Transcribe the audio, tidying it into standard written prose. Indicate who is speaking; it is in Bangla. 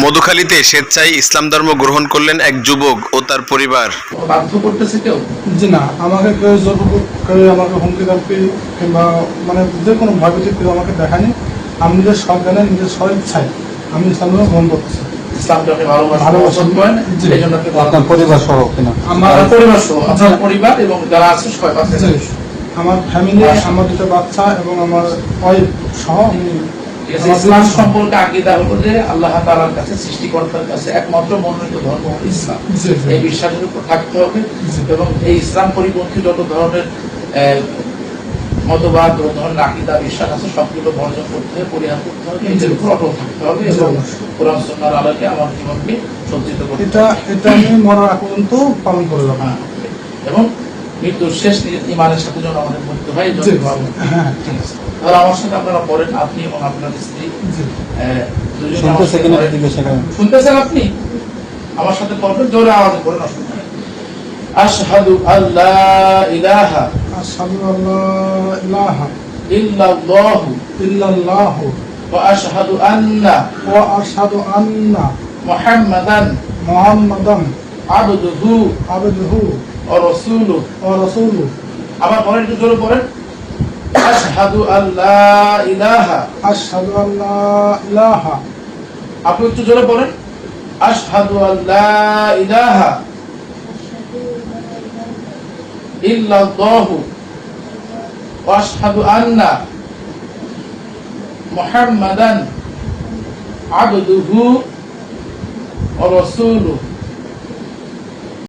Speaker 1: মধুখালীতে স্বেচ্ছায় ইসলাম ধর্ম গ্রহণ করলেন এক যুবক ও তার পরিবার।
Speaker 2: বাধ্য করতেছে কেউ?
Speaker 3: জি না, আমাকে কেউ জোর কেউ আমাকে হুমকি দামকি কিংবা মানে যে কোনো ভাবিতে কেউ আমাকে দেখায়নি। আমি নিজের সজ্ঞানে নিজের স্বইচ্ছায় আমি ইসলাম ধর্ম গ্রহণ করতেছি।
Speaker 2: ইসলামটাকে ভালোবাসেন
Speaker 3: জি।
Speaker 2: এই জন্য আপনি
Speaker 3: আপনার পরিবার সহ কিনা?
Speaker 2: আমার পরিবার সহ, আপনার পরিবার এবং যারা আছে সবাই পাশে।
Speaker 3: আমার ফ্যামিলি, আমার দুটো বাচ্চা এবং আমার ওয়াইফ সহ আমি
Speaker 2: ইসলাম সম্পর্কে আকীদা হলো যে আল্লাহ তাআলার কাছে, সৃষ্টিকর্তার কাছে একমাত্র মনোনীত ধর্ম হলো ইসলাম। এই বিশ্বাসের উপর থাকতে হবে এবং এই ইসলাম পরিপন্থী যত ধরনের মতবাদ, যত ধরনের আকীদা বিশ্বাস আছে সবগুলো বর্জন করতে হবে, পরিহার করতে হবে, এদের উপর অটল থাকতে হবে এবং কোরআন সুন্নাহর আলোকে আমার জীবনকে সজ্জিত করতে হবে।
Speaker 3: এটা আমি মরার আগ পর্যন্ত পালন করে যাবো।
Speaker 2: এবং মৃত্যুর শেষ ইমানের সাথে যেন আমাদের মৃত্যু হয়।
Speaker 3: হ্যাঁ, ঠিক আছে।
Speaker 2: তাহলে আমার সাথে আপনারা পড়েন, আপনি এবং আপনার স্ত্রী শুনতেছেন? আপনি আমার সাথে পড়বেন, জোরে আওয়াজে পড়েন, অসুবিধা নেই। আশহাদু আল্লা ইলাহা
Speaker 3: আশহাদু আল্লা ইলাহা
Speaker 2: ইল্লাল্লাহু
Speaker 3: ইল্লাল্লাহু
Speaker 2: ওয়া আশহাদু আন্না মুহাম্মাদান আবদুহু ওয়া রাসূলুহু। আবার পড়েন, একটু জোরে পড়েন। আশহাদু আল্লা ইলাহা আপনি একটু জোরে পড়েন। আশহাদু আল্লা ইলাহা ইল্লাল্লাহু ওয়া আশহাদু আন্না মুহাম্মাদান আবদুহু ওয়া রাসূলুহু।